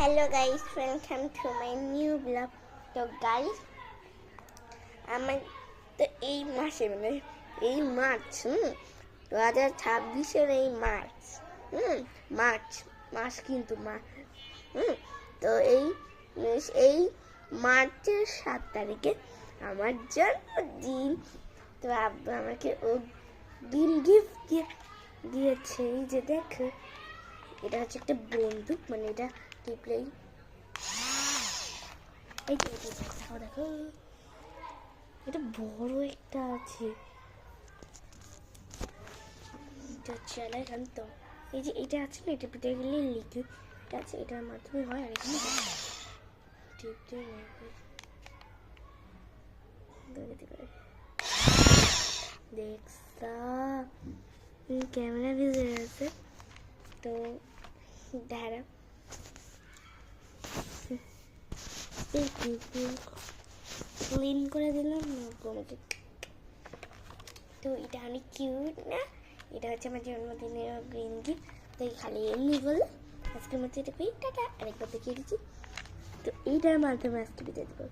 Hello guys, welcome to my new vlog. তো guys, আমার তো এই মাসে মানে এই মার্চ 2026-এর এই মার্চ মাস কিন্তু তো এই মার্চের 7 তারিখে আমার জন্মদিন। তো আব্বা আমাকে গিফট দিয়েছে। এই যে দেখো, এটা হচ্ছে একটা বন্দুক, মানে এটা টিপলেই এই দেখো এটা বড় একটা আছে। এটা চলে এখান তো এই যে এটা আছে না, এটা পিঠে গেলে লিকুইড আছে, এটার মাধ্যমে হয়। আর এখানে টিপতে দেখছা ক্যামেরা ভিজে আছে। তো দাঁড়া ক্লিন করে দিলাম তোমাকে। তো এটা অনেক কিউট না? এটা হচ্ছে আমার জন্মদিনের গ্রিন গিফট। তো এই খালি এমনি বললো আজকের মধ্যে এটা পেয়ে টাকা আরেকবার দেখিয়ে দিচ্ছি। তো এইটার মাধ্যমে আজকে বিদায় দেবো।